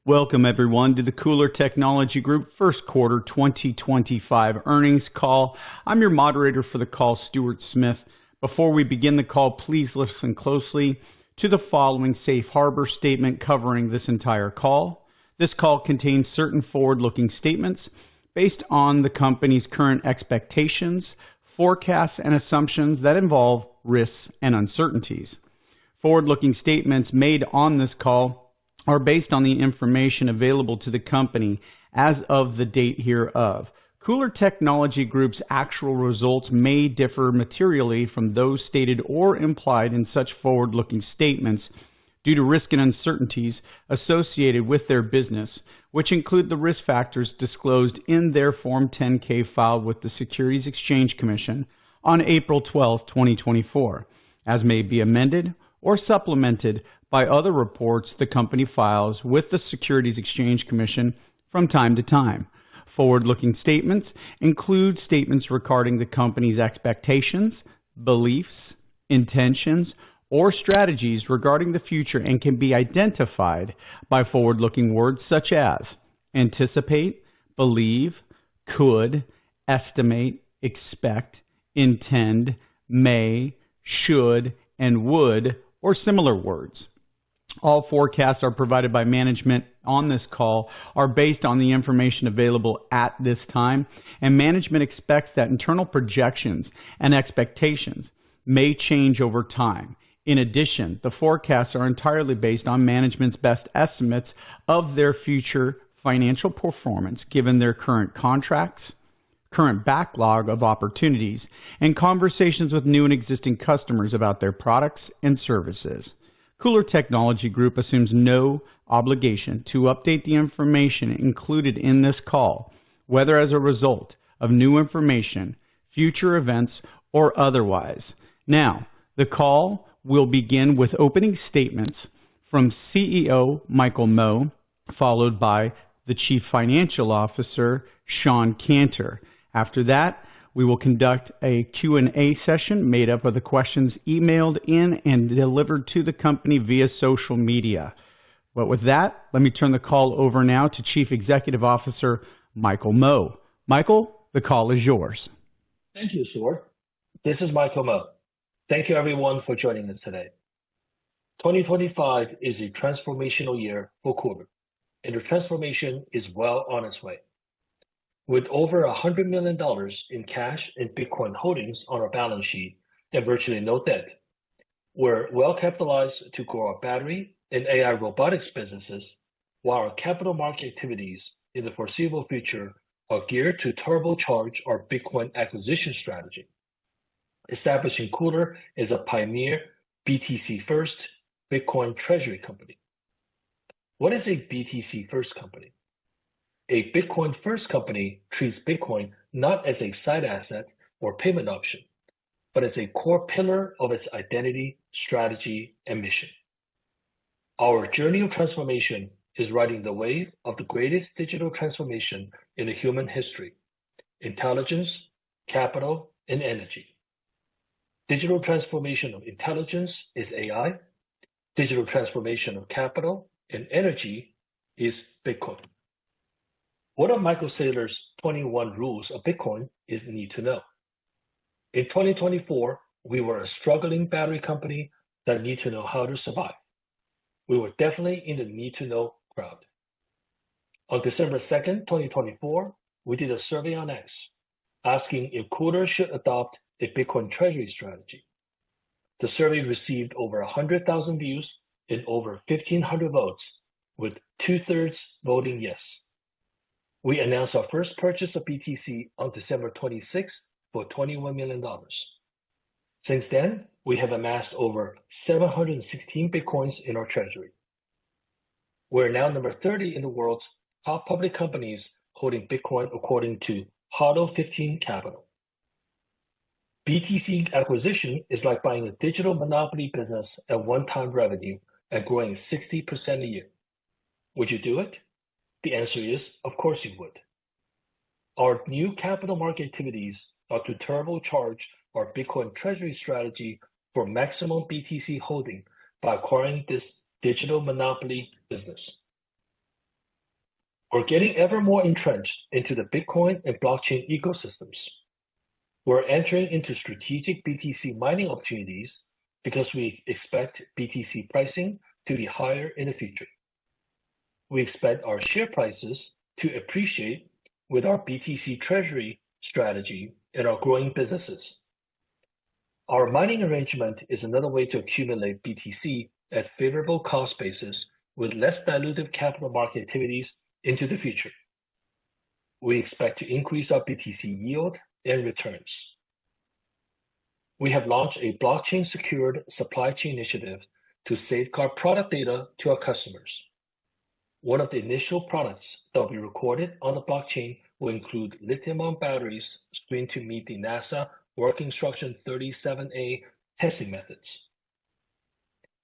Welcome everyone to the KULR Technology Group first quarter 2025 earnings call. I'm your moderator for the call, Stuart Smith. Before we begin the call, please listen closely to the following safe harbor statement covering this entire call. This call contains certain forward-looking statements based on the company's current expectations, forecasts, and assumptions that involve risks and uncertainties. Forward-looking statements made on this call are based on the information available to the company as of the date hereof. KULR Technology Group's actual results may differ materially from those stated or implied in such forward-looking statements due to risk and uncertainties associated with their business, which include the risk factors disclosed in their Form 10-K filed with the Securities Exchange Commission on April 12, 2024, as may be amended or supplemented by other reports the company files with the Securities Exchange Commission from time to time. Forward-looking statements include statements regarding the company's expectations, beliefs, intentions, or strategies regarding the future and can be identified by forward-looking words such as anticipate, believe, could, estimate, expect, intend, may, should, and would, or similar words. All forecasts are provided by management on this call are based on the information available at this time, and management expects that internal projections and expectations may change over time. In addition, the forecasts are entirely based on management's best estimates of their future financial performance given their current contracts, current backlog of opportunities, and conversations with new and existing customers about their products and services. KULR Technology Group assumes no obligation to update the information included in this call, whether as a result of new information, future events, or otherwise. Now, the call will begin with opening statements from CEO Michael Mo, followed by the Chief Financial Officer, Shawn Canter. After that, we will conduct a Q&A session made up of the questions emailed in and delivered to the company via social media. But with that, let me turn the call over now to Chief Executive Officer Michael Mo. Michael, the call is yours. Thank you, Stuart. This is Michael Mo. Thank you, everyone, for joining us today. 2025 is a transformational year for KULR, and the transformation is well on its way. With over $100 million in cash and Bitcoin holdings on our balance sheet and virtually no debt, we're well capitalized to grow our battery and AI robotics businesses, while our capital market activities in the foreseeable future are geared to turbocharge our Bitcoin acquisition strategy, establishing KULR as a pioneer BTC-first Bitcoin treasury company. What is a BTC-first company? A Bitcoin-first company treats Bitcoin not as a side asset or payment option, but as a core pillar of its identity, strategy, and mission. Our journey of transformation is riding the wave of the greatest digital transformation in the human history: intelligence, capital, and energy. Digital transformation of intelligence is AI. Digital transformation of capital and energy is Bitcoin. One of Michael Saylor's 21 rules of Bitcoin is need to know. In 2024, we were a struggling battery company that need to know how to survive. We were definitely in the need to know crowd. On December 2nd, 2024, we did a survey on X, asking if KULR should adopt a Bitcoin treasury strategy. The survey received over 100,000 views and over 1,500 votes, with 2/3 voting yes. We announced our first purchase of BTC on December 26th for $21 million. Since then, we have amassed over 716 Bitcoins in our treasury. We're now number 30 in the world's top public companies holding Bitcoin according to HODL 15 Capital. BTC acquisition is like buying a digital monopoly business at one-time revenue and growing 60% a year. Would you do it? The answer is, of course you would. Our new capital market activities are to turbocharge our Bitcoin treasury strategy for maximum BTC holding by acquiring this digital monopoly business. We're getting ever more entrenched into the Bitcoin and blockchain ecosystems. We're entering into strategic BTC mining opportunities because we expect BTC pricing to be higher in the future. We expect our share prices to appreciate with our BTC treasury strategy and our growing businesses. Our mining arrangement is another way to accumulate BTC at favorable cost basis with less dilutive capital market activities into the future. We expect to increase our BTC yield and returns. We have launched a blockchain-secured supply chain initiative to safeguard product data to our customers. One of the initial products that will be recorded on the blockchain will include lithium-ion batteries screened to meet the NASA Work Instruction 37A testing methods.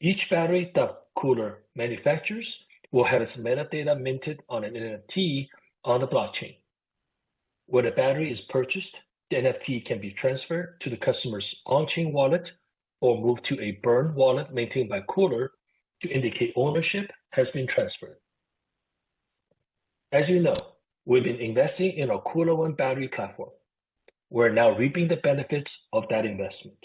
Each battery that KULR manufactures will have its metadata minted on an NFT on the blockchain. When a battery is purchased, the NFT can be transferred to the customer's on-chain wallet or moved to a burn wallet maintained by KULR to indicate ownership has been transferred. As you know, we've been investing in our KULR One battery platform. We're now reaping the benefits of that investment.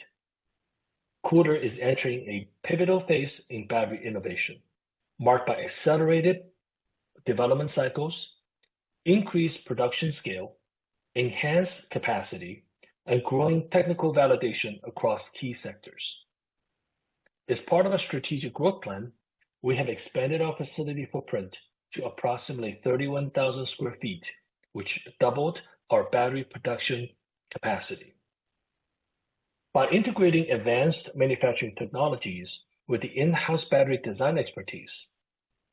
KULR is entering a pivotal phase in battery innovation, marked by accelerated development cycles, increased production scale, enhanced capacity, and growing technical validation across key sectors. As part of a strategic growth plan, we have expanded our facility footprint to approximately 31,000 square feet, which doubled our battery production capacity. By integrating advanced manufacturing technologies with the in-house battery design expertise,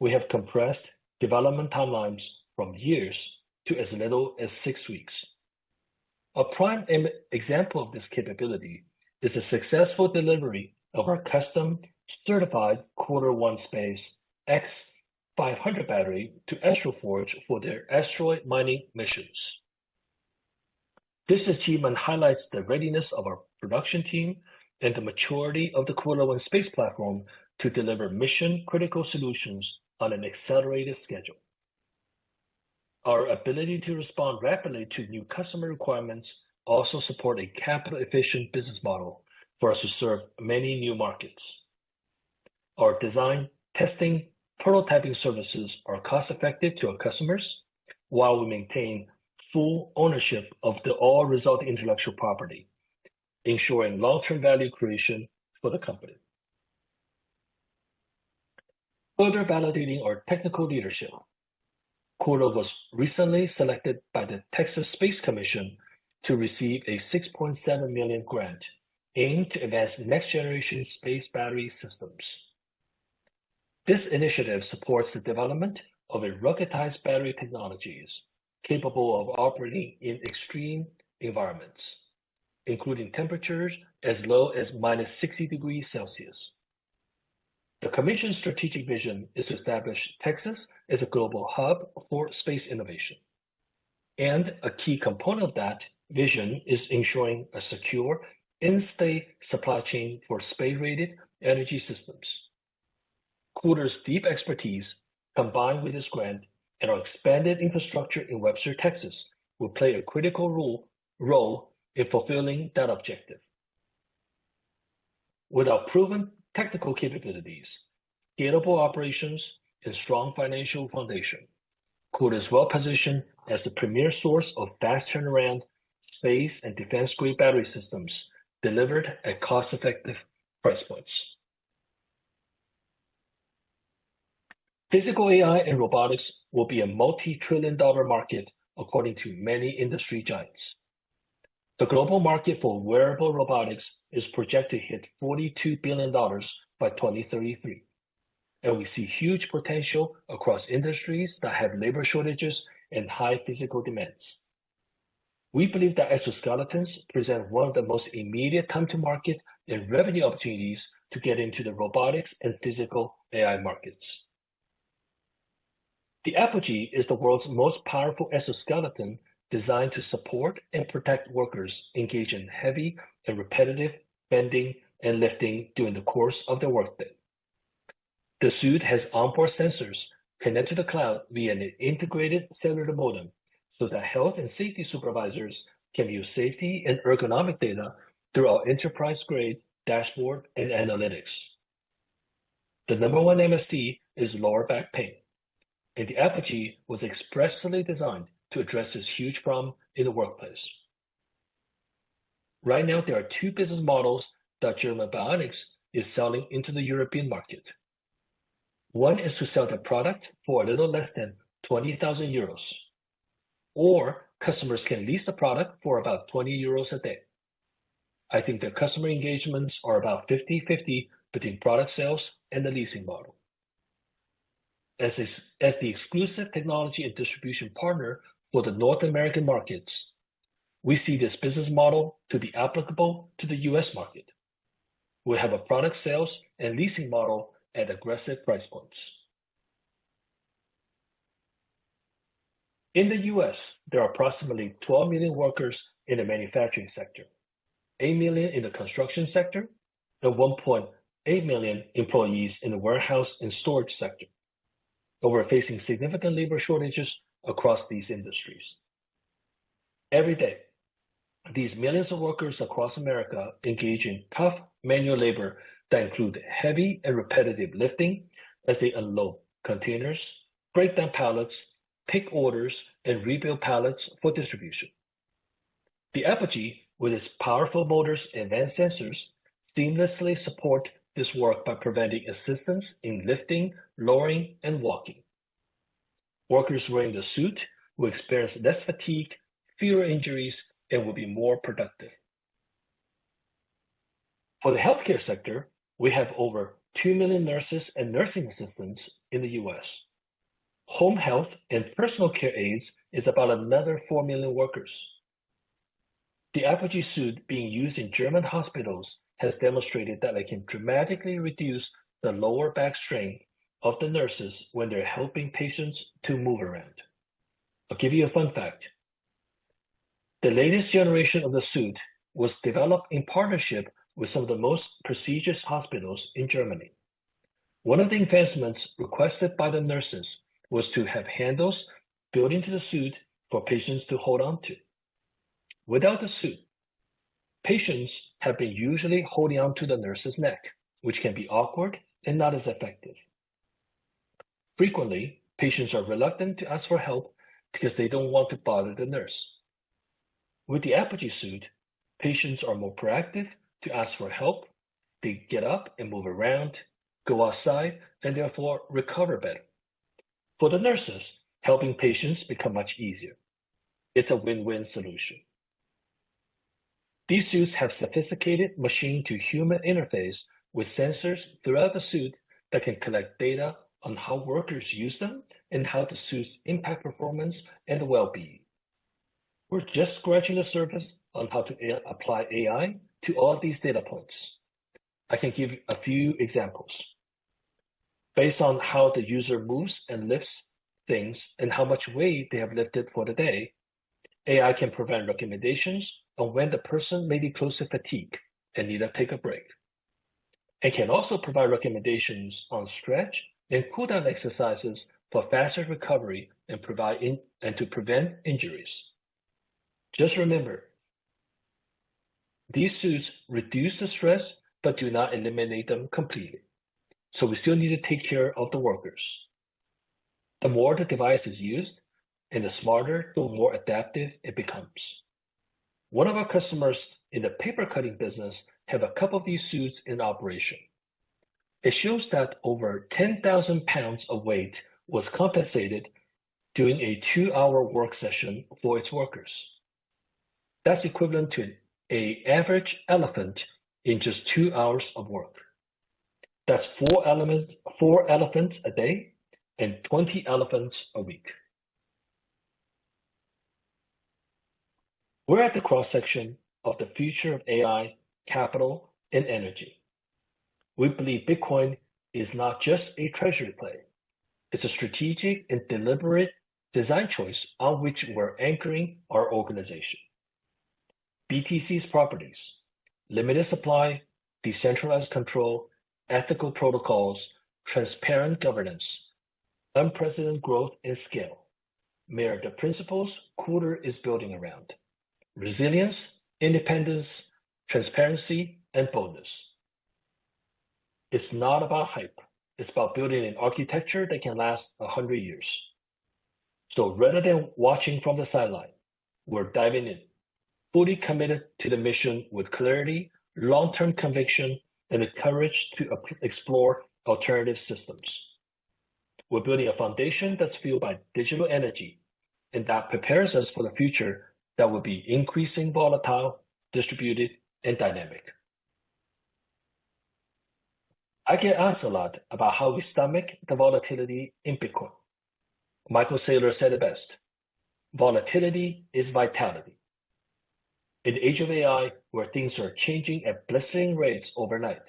we have compressed development timelines from years to as little as 6 weeks. A prime example of this capability is the successful delivery of our custom certified KULR One Space X500 battery to Astroforge for their asteroid mining missions. This achievement highlights the readiness of our production team and the maturity of the KULR One Space platform to deliver mission-critical solutions on an accelerated schedule. Our ability to respond rapidly to new customer requirements also support a capital-efficient business model for us to serve many new markets. Our design, testing, prototyping services are cost-effective to our customers, while we maintain full ownership of the all-resulting intellectual property, ensuring long-term value creation for the company. Further validating our technical leadership, KULR was recently selected by the Texas Space Commission to receive a $6.7 million grant aimed to advance next-generation space battery systems. This initiative supports the development of a ruggedized battery technologies capable of operating in extreme environments, including temperatures as low as minus 60 degrees Celsius. The Commission's strategic vision is to establish Texas as a global hub for space innovation. And a key component of that vision is ensuring a secure, in-state supply chain for space-rated energy systems. KULR's deep expertise, combined with this grant and our expanded infrastructure in Webster, Texas, will play a critical role in fulfilling that objective. With our proven technical capabilities, scalable operations, and strong financial foundation, KULR is well positioned as the premier source of fast turnaround space and defense-grade battery systems delivered at cost-effective price points. Physical AI and robotics will be a multi-trillion-dollar market, according to many industry giants. The global market for wearable robotics is projected to hit $42 billion by 2033, and we see huge potential across industries that have labor shortages and high physical demands. We believe that exoskeletons present one of the most immediate time-to-market and revenue opportunities to get into the robotics and physical AI markets. The Apogee is the world's most powerful exoskeleton designed to support and protect workers engaged in heavy and repetitive bending and lifting during the course of their workday. The suit has onboard sensors connect to the cloud via an integrated cellular modem so that health and safety supervisors can view safety and ergonomic data through our enterprise-grade dashboard and analytics. The number one MSD is lower back pain, and the Apogee was expressly designed to address this huge problem in the workplace. Right now, there are two business models that German Bionics is selling into the European market. One is to sell the product for a little less than 20,000 euros, or customers can lease the product for about 20 euros a day. I think the customer engagements are about 50-50 between product sales and the leasing model. As the exclusive technology and distribution partner for the North American markets, we see this business model to be applicable to the US market. We have a product sales and leasing model at aggressive price points. In the US, there are approximately 12 million workers in the manufacturing sector, 8 million in the construction sector, and 1.8 million employees in the warehouse and storage sector. But we're facing significant labor shortages across these industries. Every day, these millions of workers across America engage in tough manual labor that include heavy and repetitive lifting as they unload containers, break down pallets, pick orders, and rebuild pallets for distribution. The Apogee, with its powerful motors and advanced sensors, seamlessly support this work by providing assistance in lifting, lowering, and walking. Workers wearing the suit will experience less fatigue, fewer injuries, and will be more productive. For the healthcare sector, we have over 2 million nurses and nursing assistants in the US. Home health and personal care aides is about another 4 million workers. The Apogee suit being used in German hospitals has demonstrated that it can dramatically reduce the lower back strain of the nurses when they're helping patients to move around. I'll give you a fun fact. The latest generation of the suit was developed in partnership with some of the most prestigious hospitals in Germany. One of the advancements requested by the nurses was to have handles built into the suit for patients to hold on to. Without the suit, patients have been usually holding on to the nurse's neck, which can be awkward and not as effective. Frequently, patients are reluctant to ask for help because they don't want to bother the nurse. With the Apogee suit, patients are more proactive to ask for help. They get up and move around, go outside, and therefore recover better. For the nurses, helping patients become much easier. It's a win-win solution. These suits have sophisticated machine-to-human interface with sensors throughout the suit that can collect data on how workers use them and how the suits impact performance and well-being. We're just scratching the surface on how to apply AI to all these data points. I can give a few examples. Based on how the user moves and lifts things and how much weight they have lifted for the day, AI can provide recommendations on when the person may be close to fatigue and need to take a break. It can also provide recommendations on stretch and cool-down exercises for faster recovery and to prevent injuries. Just remember, these suits reduce the stress but do not eliminate them completely. So we still need to take care of the workers. The more the device is used, and the smarter, the more adaptive it becomes. One of our customers in the paper cutting business have a couple of these suits in operation. It shows that over 10,000 pounds of weight was compensated during a 2-hour work session for its workers. That's equivalent to an average elephant in just 2 hours of work. That's 4 elephants a day and 20 elephants a week. We're at the cross-section of the future of AI, capital, and energy. We believe Bitcoin is not just a treasury play. It's a strategic and deliberate design choice on which we're anchoring our organization. BTC's properties, limited supply, decentralized control, ethical protocols, transparent governance, Unprecedented growth and scale mirror the principles KULR is building around: resilience, independence, transparency, and boldness. It's not about hype. It's about building an architecture that can last 100 years. So rather than watching from the sideline, we're diving in, fully committed to the mission with clarity, long-term conviction, and the courage to explore alternative systems. We're building a foundation that's fueled by digital energy, and that prepares us for the future that will be increasing volatile, distributed, and dynamic. I get asked a lot about how we stomach the volatility in Bitcoin. Michael Saylor said it best: volatility is vitality. In the age of AI, where things are changing at blistering rates overnight,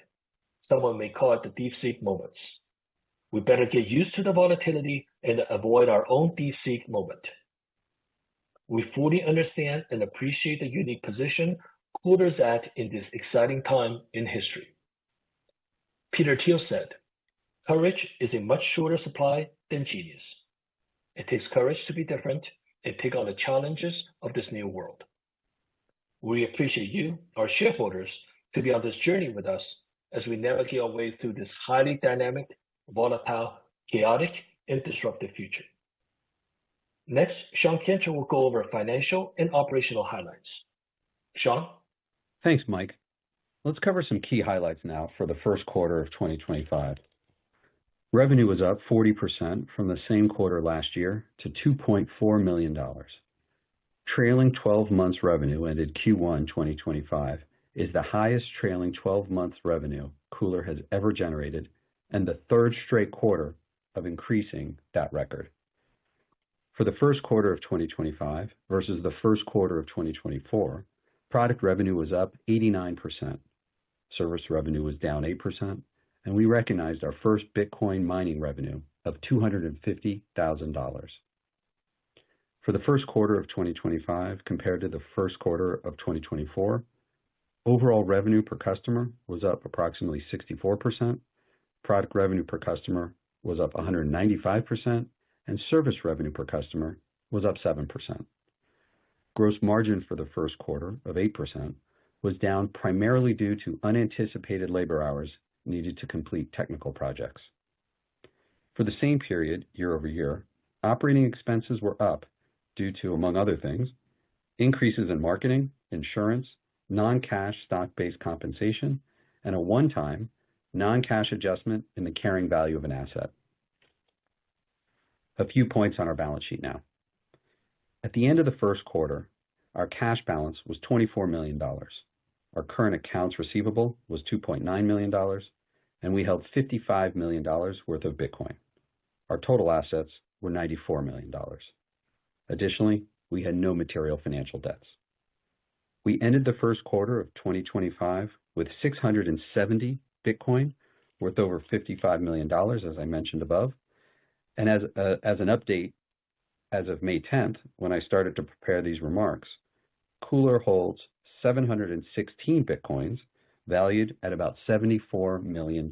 someone may call it the DeepSeek moments. We better get used to the volatility and avoid our own DeepSeek moment. We fully understand and appreciate the unique position KULR is at in this exciting time in history. Peter Thiel said, "Courage is a much shorter supply than genius." It takes courage to be different and take on the challenges of this new world. We appreciate you, our shareholders, to be on this journey with us as we navigate our way through this highly dynamic, volatile, chaotic, and disruptive future. Next, Shawn Canter will go over financial and operational highlights. Shawn? Thanks, Mike. Let's cover some key highlights now for the first quarter of 2025. Revenue was up 40% from the same quarter last year to $2.4 million. Trailing 12 months revenue ended Q1 2025 is the highest trailing 12 months revenue KULR has ever generated and the third straight quarter of increasing that record. For the first quarter of 2025 versus the first quarter of 2024, product revenue was up 89%. Service revenue was down 8%, and we recognized our first Bitcoin mining revenue of $250,000. For the first quarter of 2025 compared to the first quarter of 2024, overall revenue per customer was up approximately 64%, product revenue per customer was up 195%, and service revenue per customer was up 7%. Gross margin for the first quarter of 8% was down primarily due to unanticipated labor hours needed to complete technical projects. For the same period, year over year, operating expenses were up due to, among other things, increases in marketing, insurance, non-cash stock-based compensation, and a one-time non-cash adjustment in the carrying value of an asset. A few points on our balance sheet now. At the end of the first quarter, our cash balance was $24 million. Our current accounts receivable was $2.9 million, and we held $55 million worth of Bitcoin. Our total assets were $94 million. Additionally, we had no material financial debts. We ended the first quarter of 2025 with 670 Bitcoin, worth over $55 million, as I mentioned above. And as an update, as of May 10th, when I started to prepare these remarks, KULR holds 716 Bitcoins, valued at about $74 million.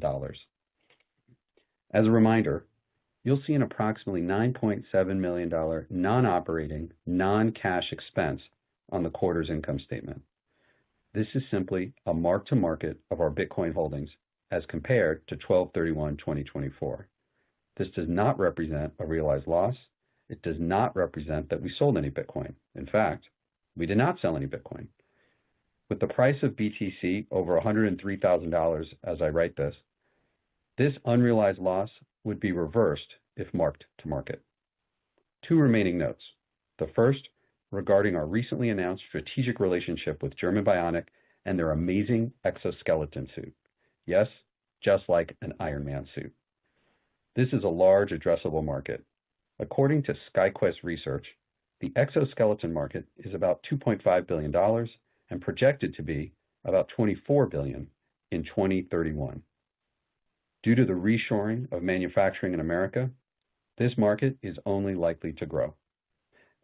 As a reminder, you'll see an approximately $9.7 million non-operating, non-cash expense on the quarter's income statement. This is simply a mark-to-market of our Bitcoin holdings as compared to 12/31/2024. This does not represent a realized loss. It does not represent that we sold any Bitcoin. In fact, we did not sell any Bitcoin. With the price of BTC over $103,000 as I write this, this unrealized loss would be reversed if marked to market. Two remaining notes. The first, regarding our recently announced strategic relationship with German Bionic and their amazing Exoskeleton suit. Yes, just like an Iron Man suit. This is a large addressable market. According to SkyQuest Research, the exoskeleton market is about $2.5 billion and projected to be about $24 billion in 2031. Due to the reshoring of manufacturing in America, this market is only likely to grow.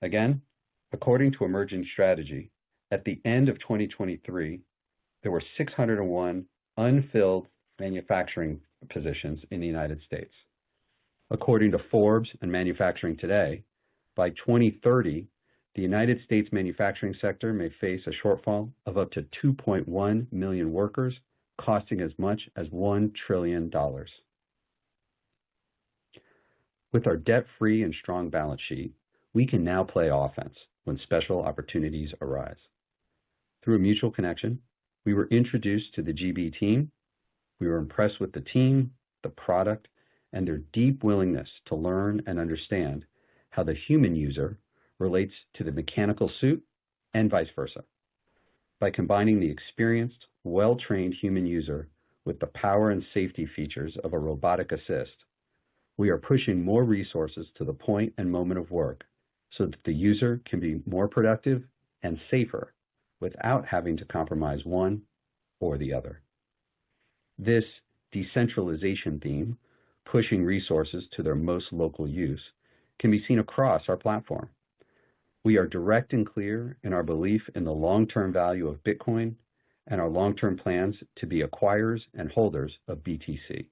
Again, according to Emerging Strategy, at the end of 2023, there were 601 unfilled manufacturing positions in the United States. According to Forbes and Manufacturing Today, by 2030, the United States manufacturing sector may face a shortfall of up to 2.1 million workers, costing as much as $1 trillion. With our debt-free and strong balance sheet, we can now play offense when special opportunities arise. Through a mutual connection, we were introduced to the GB team. We were impressed with the team, the product, and their deep willingness to learn and understand how the human user relates to the mechanical suit and vice versa. By combining the experienced, well-trained human user with the power and safety features of a robotic assist, we are pushing more resources to the point and moment of work so that the user can be more productive and safer without having to compromise one or the other. This decentralization theme, pushing resources to their most local use, can be seen across our platform. We are direct and clear in our belief in the long-term value of Bitcoin and our long-term plans to be acquirers and holders of BTC.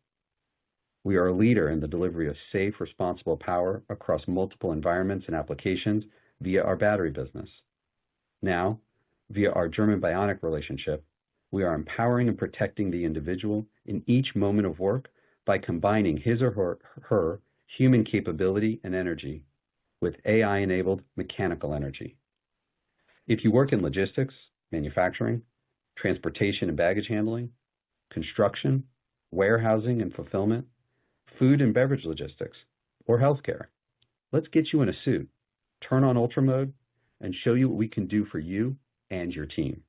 We are a leader in the delivery of safe, responsible power across multiple environments and applications via our battery business. Now, via our German Bionic relationship, we are empowering and protecting the individual in each moment of work by combining his or her human capability and energy with AI-enabled mechanical energy. If you work in logistics, manufacturing, transportation and baggage handling, construction, warehousing and fulfillment, food and beverage logistics, or healthcare, let's get you in a suit, turn on Ultra Mode, and show you what we can do for you and your team.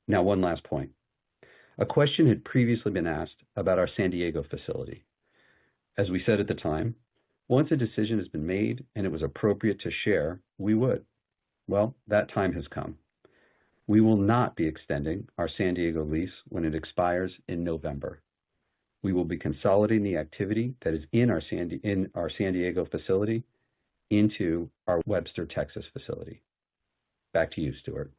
Now, one last point. A question had previously been asked about our San Diego facility. As we said at the time, once a decision has been made and it was appropriate to share, we would. Well, that time has come. We will not be extending our San Diego lease when it expires in November. We will be consolidating the activity that is in our San Diego facility into our Webster, Texas facility. Back to you, Stuart.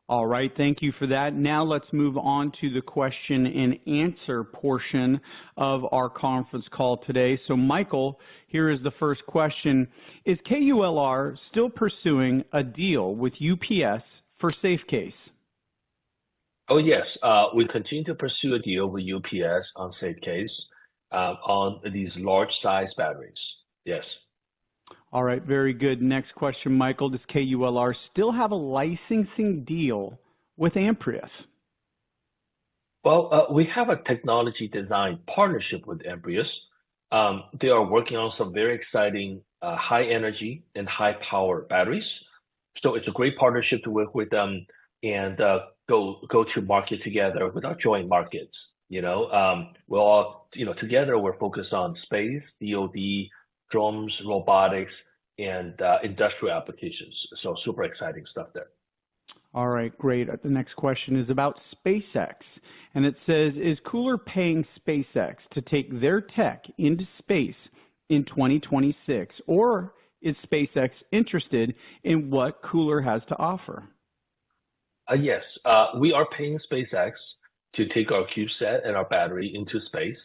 All right, thank you for that. Now let's move on to the question and answer portion of our conference call today. So Michael, here is the first question. Is KULR still pursuing a deal with UPS for SafeCase? Oh, yes. We continue to pursue a deal with UPS on SafeCase on these large-size batteries. Yes. All right, very good. Next question, Michael. Does KULR still have a licensing deal with Amprius? Well, we have a technology design partnership with Amprius. They are working on some very exciting high energy and high power batteries. So it's a great partnership to work with them and go to market together with our joint markets. We're all, together we're focused on space, DoD, drones, robotics, and industrial applications. So super exciting stuff there. All right, great. The next question is about SpaceX. And it says, is KULR paying SpaceX to take their tech into space in 2026? Or is SpaceX interested in what KULR has to offer? Yes, we are paying SpaceX to take our CubeSat and our battery into space.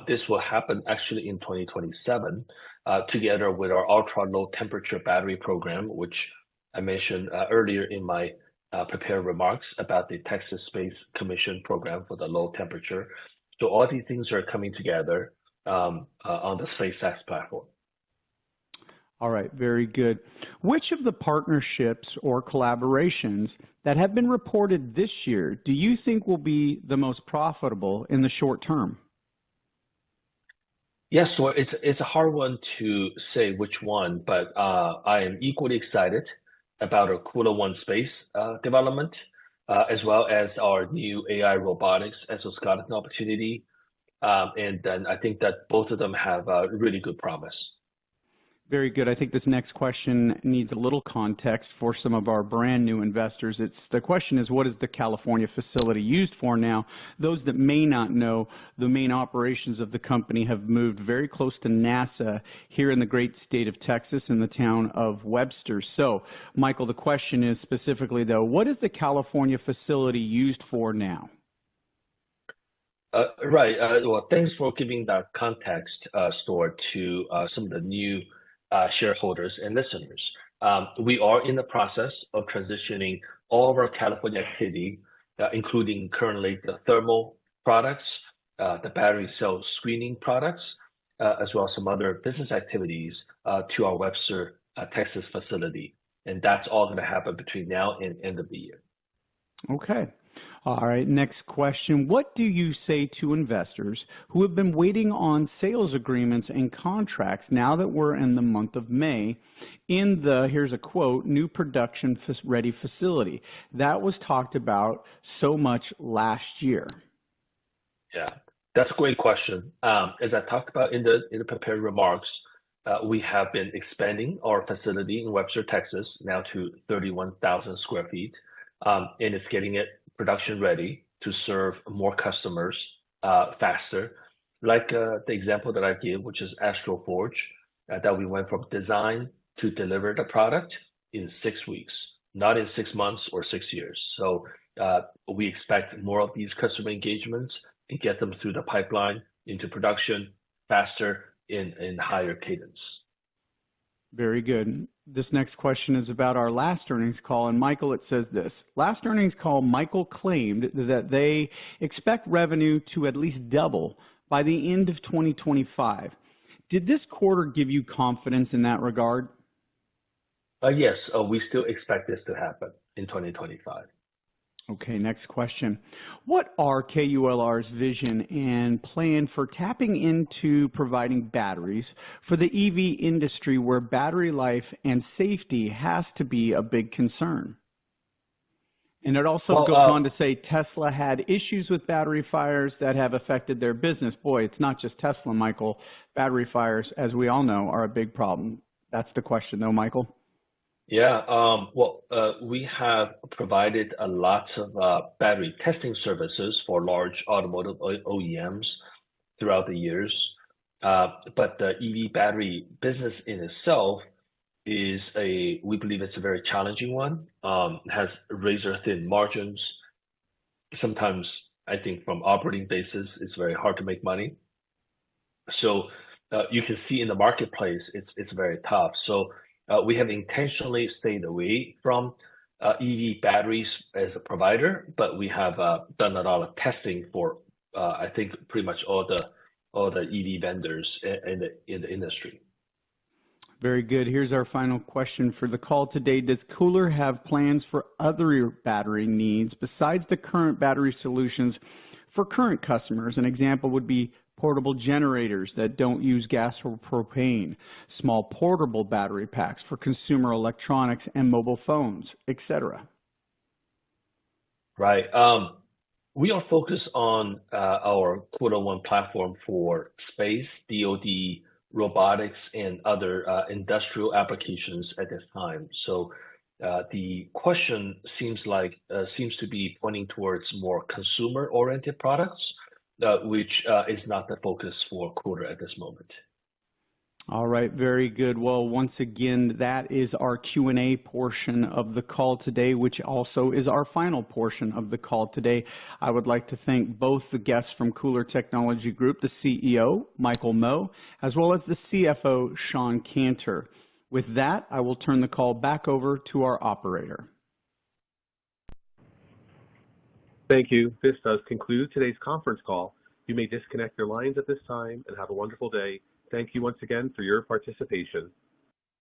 This will happen actually in 2027, together with our ultra-low temperature battery program, which I mentioned earlier in my prepared remarks about the Texas Space Commission program for the low temperature. So all these things are coming together on the SpaceX platform. All right, very good. Which of the partnerships or collaborations that have been reported this year do you think will be the most profitable in the short term? Yes, so it's a hard one to say which one, but I am equally excited about our KULR One Space development, as well as our new AI Robotics Exoskeleton opportunity. And then I think that both of them have really good promise. Very good. I think this next question needs a little context for some of our brand new investors. The question is, what is the California facility used for now? Those that may not know, the main operations of the company have moved very close to NASA here in the great state of Texas in the town of Webster. So, Michael, the question is specifically, though, what is the California facility used for now? Right. Well, thanks for giving that context, Stuart, to some of the new shareholders and listeners. We are in the process of transitioning all of our California activity, including currently the thermal products, the battery cell screening products, as well as some other business activities to our Webster, Texas facility. And that's all going to happen between now and end of the year. Okay. All right, next question. What do you say to investors who have been waiting on sales agreements and contracts now that we're in the month of May in the, here's a quote, new production ready facility? That was talked about so much last year. Yeah, that's a great question. As I talked about in the prepared remarks, we have been expanding our facility in Webster, Texas, now to 31,000 square feet, and it's getting it production ready to serve more customers faster. Like the example that I gave, which is Astro Forge, that we went from design to deliver the product in 6 weeks, not in 6 months or 6 years. So we expect more of these customer engagements and get them through the pipeline into production faster in higher cadence. Very good. This next question is about our last earnings call, and Michael, it says this. Last earnings call, Michael claimed that they expect revenue to at least double by the end of 2025. Did this quarter give you confidence in that regard? Yes, we still expect this to happen in 2025. Okay, next question. What are KULR's vision and plan for tapping into providing batteries for the EV industry where battery life and safety has to be a big concern? And it also goes on to say Tesla had issues with battery fires that have affected their business. Boy, it's not just Tesla, Michael. Battery fires, as we all know, are a big problem. That's the question, though, Michael. Yeah, we have provided a lot of battery testing services for large automotive OEMs throughout the years. But the EV battery business in itself is we believe it's a very challenging one. It has razor thin margins. Sometimes I think from operating basis, it's very hard to make money. So you can see in the marketplace, it's very tough. So we have intentionally stayed away from EV batteries as a provider, but we have done a lot of testing for I think pretty much all the EV vendors in the industry. Very good. Here's our final question for the call today. Does KULR have plans for other battery needs besides the current battery solutions for current customers? An example would be portable generators that don't use gas or propane, small portable battery packs for consumer electronics and mobile phones, etc. Right. We are focused on our KULR One platform for space, DoD, robotics, and other industrial applications at this time. So the question seems to be pointing towards more consumer-oriented products, which is not the focus for KULR at this moment. All right, very good. Well, once again, that is our Q&A portion of the call today, which also is our final portion of the call today. I would like to thank both the guests from KULR Technology Group, the CEO, Michael Mo, as well as the CFO, Shawn Canter. With that, I will turn the call back over to our operator. Thank you. This does conclude today's conference call. You may disconnect your lines at this time and have a wonderful day. Thank you once again for your participation.